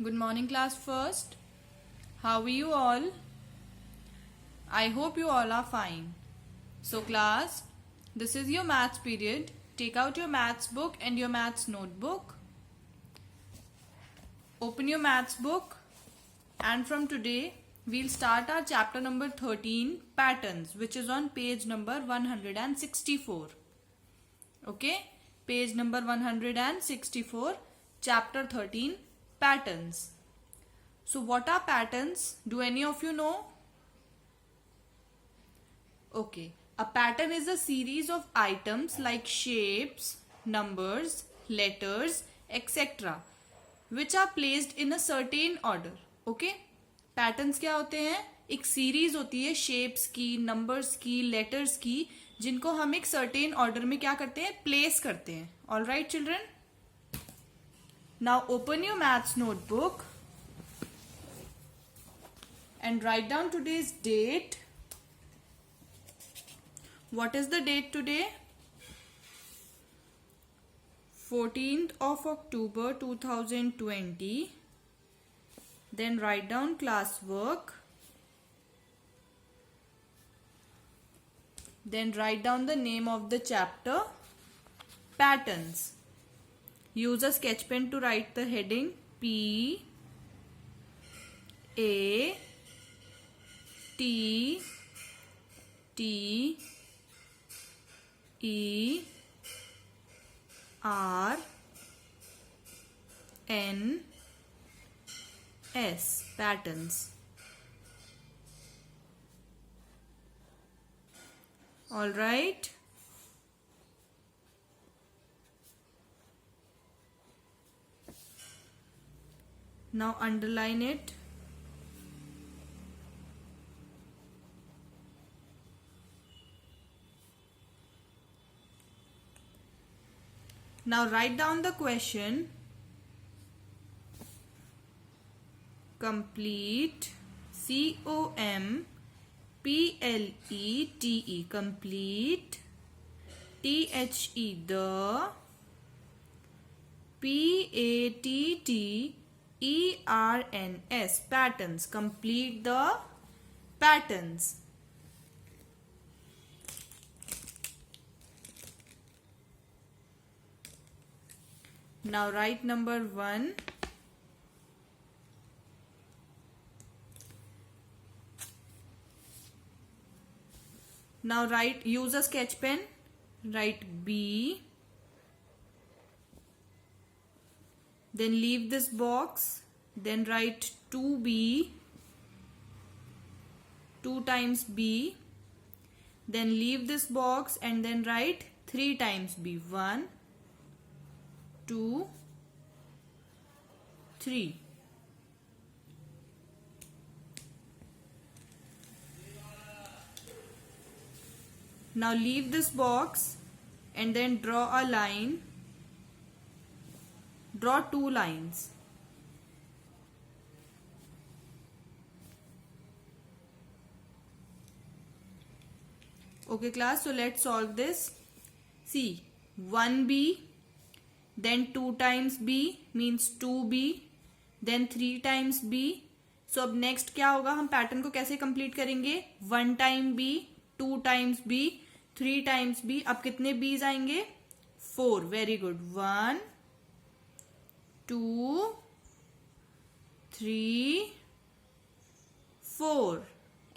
Good morning, class first. How are you all? I hope you all are fine. So, class, this is your maths period. Take out your maths book and your maths notebook. Open your maths book, and from today, we'll start our chapter number 13, Patterns, which is on page number 164. Okay? Page number 164, chapter 13, Patterns. So what are patterns? Do any of you know? Okay. A pattern is a series of items like shapes, numbers, letters, etc. which are placed in a certain order. Okay? Patterns क्या होते हैं? एक series होती है shapes की, numbers की, letters की, जिनको हम एक सर्टेन ऑर्डर में क्या करते हैं? प्लेस करते हैं. All right children? Now open your maths notebook and write down today's date. What is the date today? 14th of October 2020. Then write down classwork. Then write down the name of the chapter, Patterns. Use a sketch pen to write the heading P A T T E R N S. Patterns. All right. Now underline it. Now write down the question. Complete. COMPLETE. Complete. THE. The. PATTERNS. Patterns. Complete the patterns. Now write number 1. Now use a sketch pen. Write B. Then leave this box. Then write 2B. 2 times B. Then leave this box and then write 3 times B. 1, 2, 3. Now leave this box and then draw a line. Draw 2 lines. Okay class, so let's solve this. See, 1B. Then 2 times B means 2B. Then 3 times B. So अब next क्या होगा? हम pattern को कैसे complete करेंगे? 1 time B, 2 times B, 3 times B. अब कितने B's आएंगे? 4. Very good. 1, 2, 3, 4.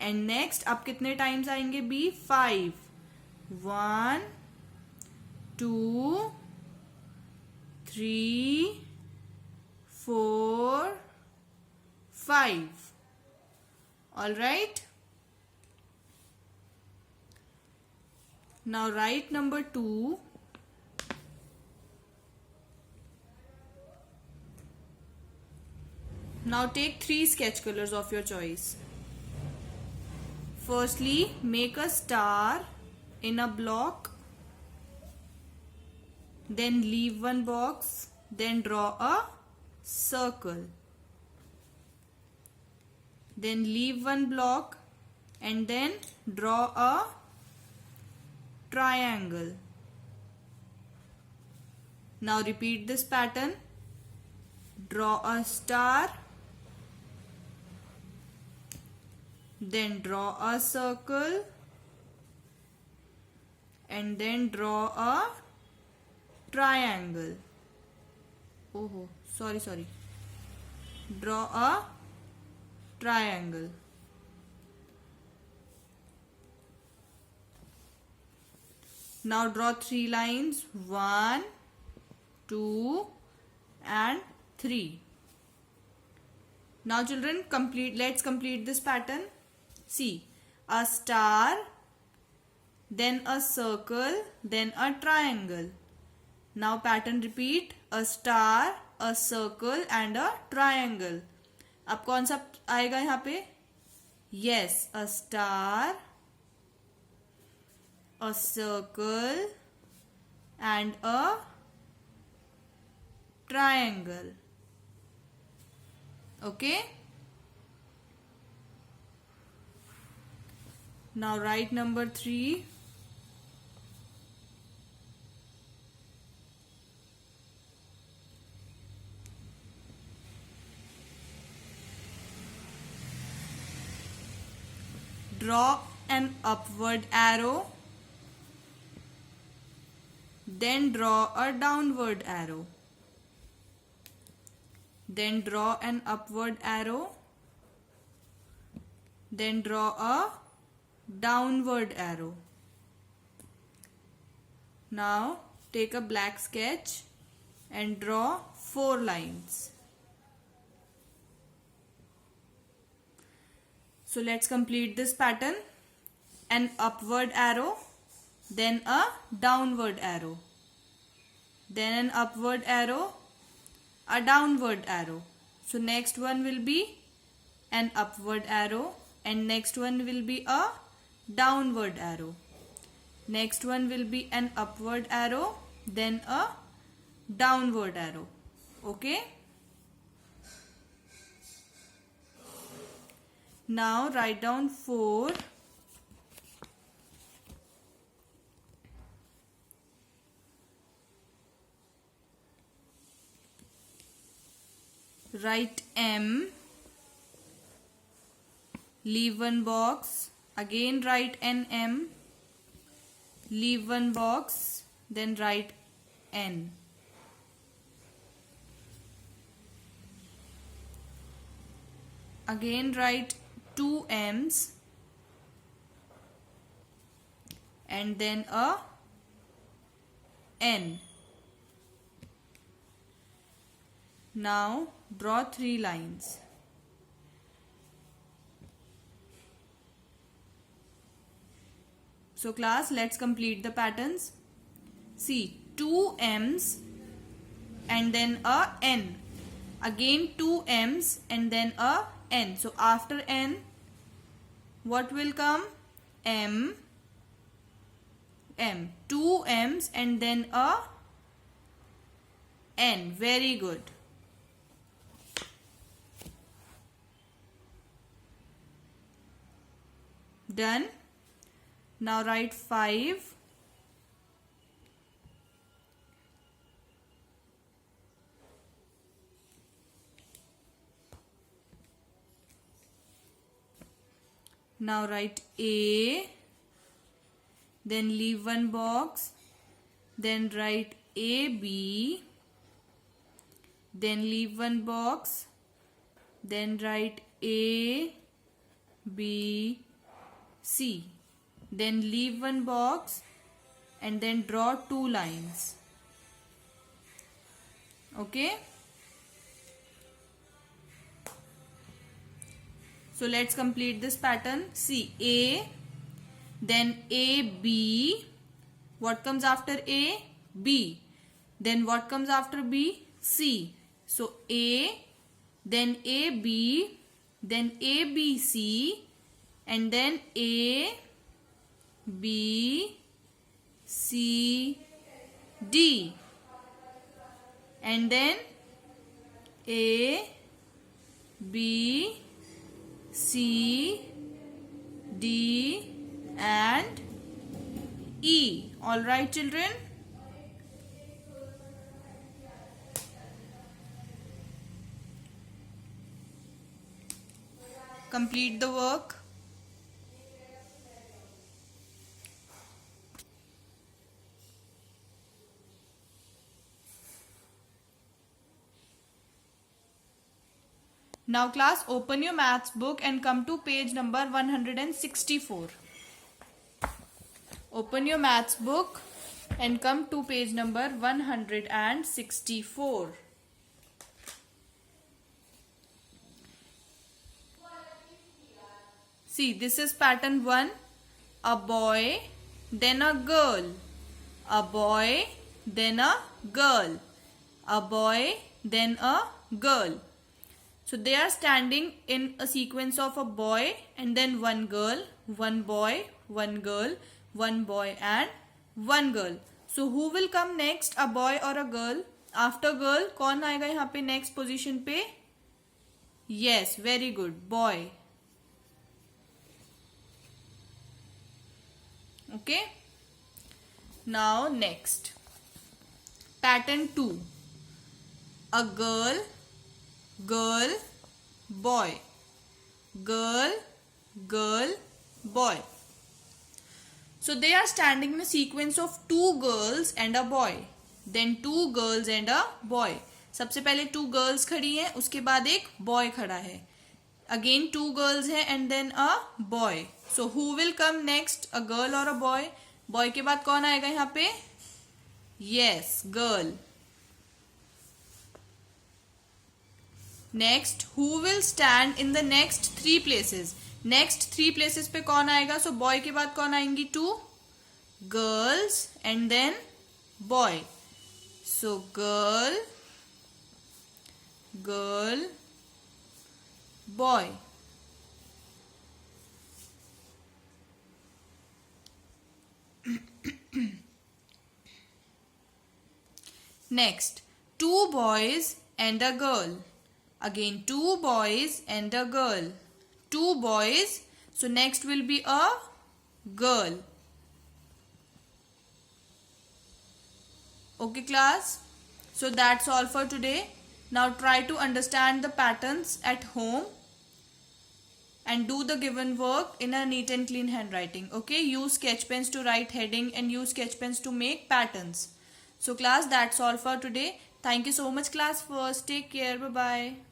एंड नेक्स्ट अब कितने टाइम्स आएंगे B? 5. 1, 2, 3, 4, 5. All right. Now write number 2. Now take 3 sketch colors of your choice. Firstly, make a star in a block. Then leave one box. Then draw a circle. Then leave one block and then draw a triangle. Now repeat this pattern. draw a star, then draw a circle, and then draw a triangle. Oh, sorry. Draw a triangle. Now draw 3 lines, 1, 2 and 3. Now children, let's complete this pattern. See, a star, then a circle, then a triangle. Now pattern repeat, a star, a circle and a triangle. अब कौन सा आएगा यहाँ पे? Yes, a star, a circle and a triangle. Okay? Now write number 3. Draw an upward arrow, then draw a downward arrow. Then draw an upward arrow, then draw a downward arrow. Now take a black sketch and draw 4 lines. So let's complete this pattern. An upward arrow, then a downward arrow, then an upward arrow, a downward arrow. So next one will be an upward arrow and next one will be a downward arrow. Next one will be an upward arrow, then a downward arrow. Okay? Now write down 4. Write M. Leave one box. Again write an M. Leave one box. Then write N. Again write 2 M's and then a N. Now draw 3 lines. So class, let's complete the patterns. See, 2 M's and then a N. Again 2 M's and then a N. So after N, what will come? M, M. 2 M's and then a N. Very good. Done. Now write 5. Now write A, then leave one box, then write AB, then leave one box, then write A, B, C, then leave one box and then draw 2 lines. Okay? So let's complete this pattern. See, A, then AB. What comes after A? B. Then what comes after B? C. So A, then AB, then ABC, and then A, B, C, D. And then A, B, C, D and E. All right, children? complete the work. Now class, open your maths book and come to page number 164. Open your maths book and come to page number 164. See, this is pattern 1. A boy, then a girl. A boy, then a girl. A boy, then a girl. So they are standing in a sequence of a boy and then one girl, one boy, one girl, one boy and one girl. So who will come next, a boy or a girl? After girl, कौन आएगा यहाँ पे next position पे? Yes, very good, boy. Okay. Now next. Pattern 2. A girl, girl, boy. Girl, girl, boy. So they are standing in a sequence of 2 girls and a boy. Then 2 girls and a boy. सबसे पहले 2 girls खड़ी हैं, उसके बाद एक boy खड़ा है. Again 2 girls हैं and then a boy. So who will come next, a girl or a boy? Boy के बाद कौन आएगा यहाँ पे? Yes, girl. Next, who will stand in the next 3 places? Next 3 places पे कौन आएगा? So boy के बाद कौन आएंगी? 2 girls and then boy. So girl, girl, boy. Next, 2 boys and a girl. Again 2 boys and a girl. 2 boys. So next will be a girl. Okay class. So that's all for today. Now try to understand the patterns at home and do the given work in a neat and clean handwriting. Okay, use sketch pens to write heading and use sketch pens to make patterns. So class, that's all for today. Thank you so much class. First, take care. Bye bye.